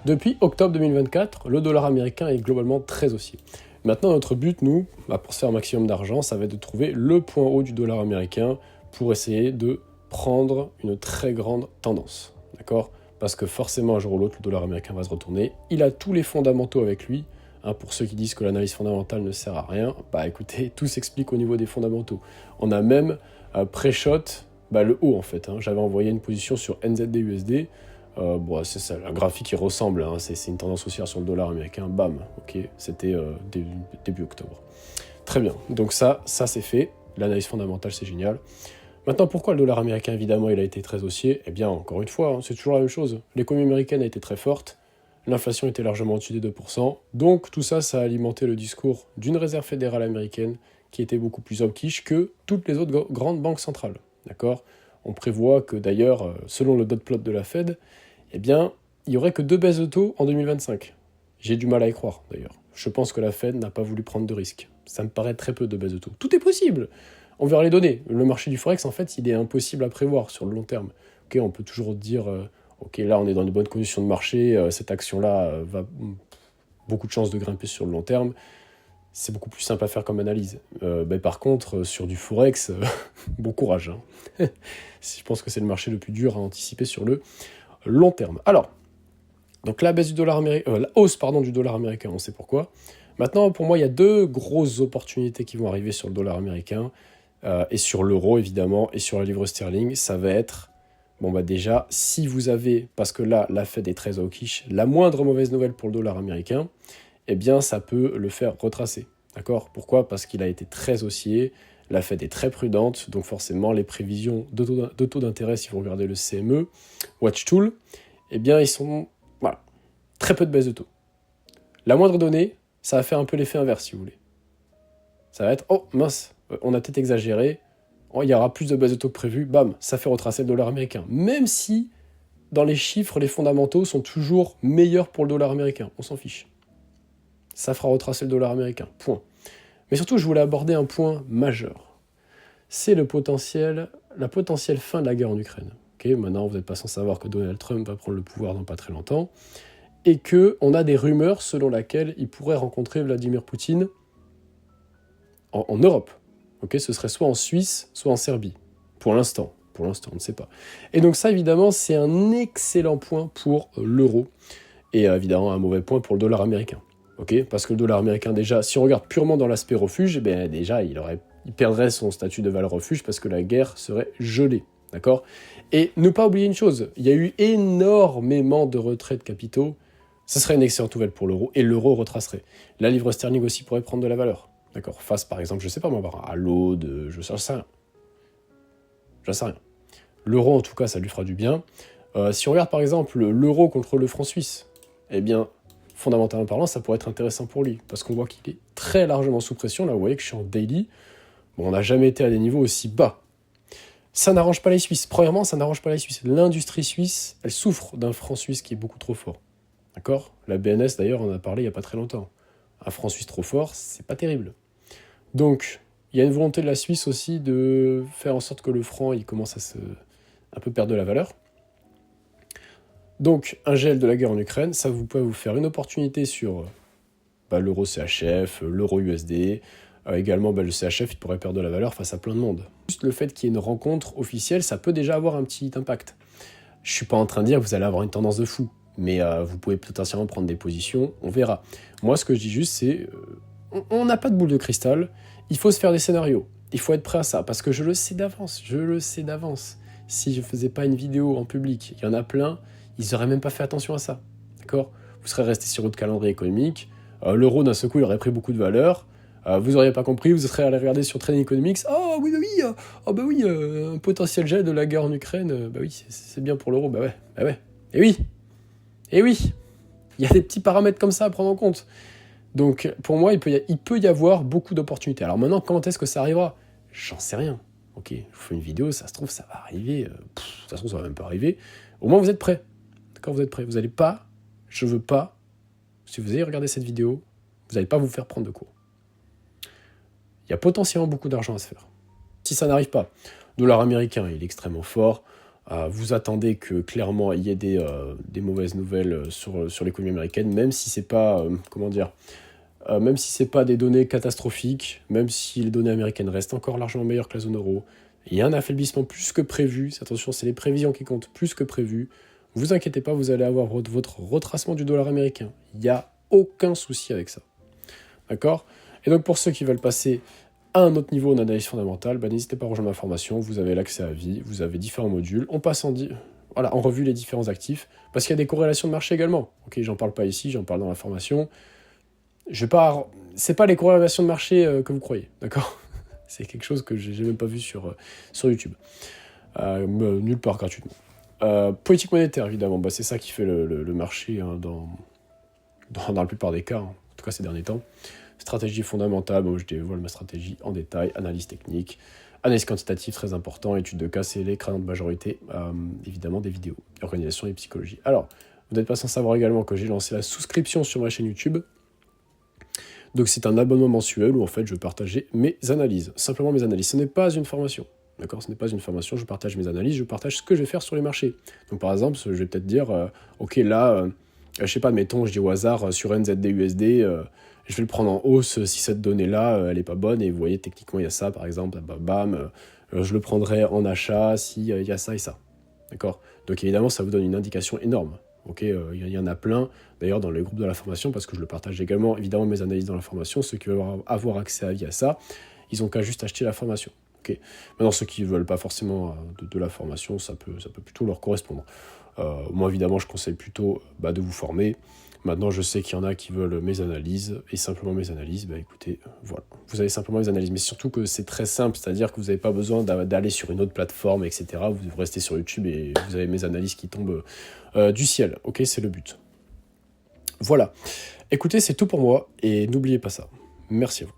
Depuis octobre 2024, le dollar américain est globalement très haussier. Maintenant, notre but, nous, pour se faire un maximum d'argent, ça va être de trouver le point haut du dollar américain pour essayer de prendre une très grande tendance. D'accord ? Parce que forcément, un jour ou l'autre, le dollar américain va se retourner. Il a tous les fondamentaux avec lui. Pour ceux qui disent que l'analyse fondamentale ne sert à rien, écoutez, tout s'explique au niveau des fondamentaux. On a même pré-shot le haut en fait. J'avais envoyé une position sur NZD-USD. C'est ça, le graphique il ressemble, c'est une tendance haussière sur le dollar américain, bam, ok, c'était début octobre. Très bien, donc ça c'est fait, l'analyse fondamentale c'est génial. Maintenant, pourquoi le dollar américain, évidemment, il a été très haussier ? Eh bien, encore une fois, c'est toujours la même chose. L'économie américaine a été très forte, l'inflation était largement au-dessus des 2%, donc tout ça, ça a alimenté le discours d'une réserve fédérale américaine qui était beaucoup plus hawkish que toutes les autres grandes banques centrales, d'accord ? On prévoit que d'ailleurs, selon le dot plot de la Fed, eh bien, il n'y aurait que 2 baisses de taux en 2025. J'ai du mal à y croire, d'ailleurs. Je pense que la Fed n'a pas voulu prendre de risques. Ça me paraît très peu de baisses de taux. Tout est possible. On verra les données. Le marché du Forex, en fait, il est impossible à prévoir sur le long terme. On peut toujours dire, là, on est dans de bonnes conditions de marché, cette action-là va beaucoup de chances de grimper sur le long terme. C'est beaucoup plus simple à faire comme analyse. Par contre, sur du Forex, bon courage. Je pense que c'est le marché le plus dur à anticiper sur le long terme. Alors, donc la hausse du dollar américain, on sait pourquoi. Maintenant, pour moi, il y a 2 grosses opportunités qui vont arriver sur le dollar américain, et sur l'euro, évidemment, et sur la livre sterling. Ça va être, déjà, si vous avez, parce que là, la Fed est très hawkish, la moindre mauvaise nouvelle pour le dollar américain, eh bien, ça peut le faire retracer. D'accord ? Pourquoi ? Parce qu'il a été très haussier, la Fed est très prudente, donc forcément, les prévisions de taux d'intérêt, si vous regardez le CME, Watch Tool, eh bien, ils sont, très peu de baisse de taux. La moindre donnée, ça va faire un peu l'effet inverse, si vous voulez. Ça va être, oh mince, on a peut-être exagéré, il y aura plus de baisse de taux que prévu, bam, ça fait retracer le dollar américain. Même si, dans les chiffres, les fondamentaux sont toujours meilleurs pour le dollar américain, on s'en fiche. Ça fera retracer le dollar américain, point. Mais surtout, je voulais aborder un point majeur. C'est la potentielle fin de la guerre en Ukraine. Maintenant, vous n'êtes pas sans savoir que Donald Trump va prendre le pouvoir dans pas très longtemps, et qu'on a des rumeurs selon lesquelles il pourrait rencontrer Vladimir Poutine en Europe. Ce serait soit en Suisse, soit en Serbie. Pour l'instant, on ne sait pas. Et donc ça, évidemment, c'est un excellent point pour l'euro, et évidemment un mauvais point pour le dollar américain. Parce que le dollar américain, déjà, si on regarde purement dans l'aspect refuge, déjà, il perdrait son statut de valeur refuge parce que la guerre serait gelée. D'accord ? Et ne pas oublier une chose, il y a eu énormément de retraits de capitaux. Ce serait une excellente nouvelle pour l'euro, et l'euro retracerait. La livre sterling aussi pourrait prendre de la valeur. D'accord ? Face, par exemple, je sais pas moi, à l'aude, je sais rien. L'euro, en tout cas, ça lui fera du bien. Si on regarde, par exemple, l'euro contre le franc suisse, eh bien, fondamentalement parlant, ça pourrait être intéressant pour lui, parce qu'on voit qu'il est très largement sous pression. Là, vous voyez que je suis en daily. On n'a jamais été à des niveaux aussi bas. Ça n'arrange pas les Suisses. Premièrement, ça n'arrange pas les Suisses. L'industrie suisse, elle souffre d'un franc suisse qui est beaucoup trop fort. D'accord ? La BNS, d'ailleurs, en a parlé il n'y a pas très longtemps. Un franc suisse trop fort, c'est pas terrible. Donc, il y a une volonté de la Suisse aussi de faire en sorte que le franc, il commence à un peu perdre de la valeur. Donc, un gel de la guerre en Ukraine, ça vous pouvez vous faire une opportunité sur l'euro CHF, l'euro USD, également le CHF, il pourrait perdre de la valeur face à plein de monde. Juste le fait qu'il y ait une rencontre officielle, ça peut déjà avoir un petit impact. Je suis pas en train de dire que vous allez avoir une tendance de fou, mais vous pouvez potentiellement prendre des positions, on verra. Moi, ce que je dis juste, c'est on n'a pas de boule de cristal, il faut se faire des scénarios, il faut être prêt à ça, parce que je le sais d'avance. Si je faisais pas une vidéo en public, il y en a plein, ils n'auraient même pas fait attention à ça, d'accord ? Vous serez resté sur votre calendrier économique, l'euro d'un seul coup, il aurait pris beaucoup de valeur, vous n'auriez pas compris, vous serez allé regarder sur Trading Economics, un potentiel gel de la guerre en Ukraine, c'est bien pour l'euro, et oui, il y a des petits paramètres comme ça à prendre en compte. Donc, pour moi, il peut y avoir beaucoup d'opportunités. Alors maintenant, quand est-ce que ça arrivera ? J'en sais rien. Je vous fais une vidéo, ça se trouve, ça va arriver. Ça se trouve, ça va même pas arriver. Au moins, vous êtes prêts. D'accord, vous êtes prêts. Vous n'allez pas, je veux pas, si vous allez regarder cette vidéo, vous n'allez pas vous faire prendre de cours. Il y a potentiellement beaucoup d'argent à se faire. Si ça n'arrive pas, le dollar américain, il est extrêmement fort. Vous attendez que clairement il y ait des mauvaises nouvelles sur l'économie américaine, même si c'est pas, même si c'est pas des données catastrophiques, même si les données américaines restent encore largement meilleures que la zone euro, il y a un affaiblissement plus que prévu, attention, c'est les prévisions qui comptent plus que prévu, vous inquiétez pas, vous allez avoir votre retracement du dollar américain. Il n'y a aucun souci avec ça. D'accord ? Et donc pour ceux qui veulent passer à un autre niveau en analyse fondamentale, n'hésitez pas à rejoindre ma formation, vous avez l'accès à vie, vous avez différents modules, on passe en revue les différents actifs, parce qu'il y a des corrélations de marché également. Ok, j'en parle pas ici, j'en parle dans la formation. C'est pas les corrélations de marché que vous croyez, d'accord ? C'est quelque chose que j'ai même pas vu sur YouTube. Nulle part gratuitement. Politique monétaire, évidemment, c'est ça qui fait le marché hein, dans la plupart des cas, hein, en tout cas ces derniers temps. Stratégie fondamentale, je dévoile ma stratégie en détail, analyse technique, analyse quantitative très important, étude de cas, c'est l'écran de majorité, évidemment des vidéos, organisation et psychologie. Alors, vous n'êtes pas sans savoir également que j'ai lancé la souscription sur ma chaîne YouTube. Donc c'est un abonnement mensuel où en fait je vais partager mes analyses, simplement mes analyses. Ce n'est pas une formation, d'accord ? Ce n'est pas une formation, je partage mes analyses, je partage ce que je vais faire sur les marchés. Donc par exemple, je vais peut-être dire, ok là, je sais pas, mettons, je dis au hasard, sur NZD-USD, je vais le prendre en hausse si cette donnée-là, elle n'est pas bonne, et vous voyez, techniquement, il y a ça, par exemple, je le prendrai en achat s'il y a ça et ça, d'accord ? Donc évidemment, ça vous donne une indication énorme. Ok, il y en a plein, d'ailleurs, dans les groupes de la formation, parce que je le partage également, évidemment, mes analyses dans la formation. Ceux qui veulent avoir accès à ça, ils ont qu'à juste acheter la formation. Okay. Maintenant, ceux qui ne veulent pas forcément de la formation, ça peut plutôt leur correspondre. Moi, évidemment, je conseille plutôt de vous former. Maintenant, je sais qu'il y en a qui veulent mes analyses, et simplement mes analyses, écoutez, voilà. Vous avez simplement mes analyses, mais surtout que c'est très simple, c'est-à-dire que vous n'avez pas besoin d'aller sur une autre plateforme, etc. Vous restez sur YouTube et vous avez mes analyses qui tombent du ciel, ok, c'est le but. Voilà. Écoutez, c'est tout pour moi, et n'oubliez pas ça. Merci à vous.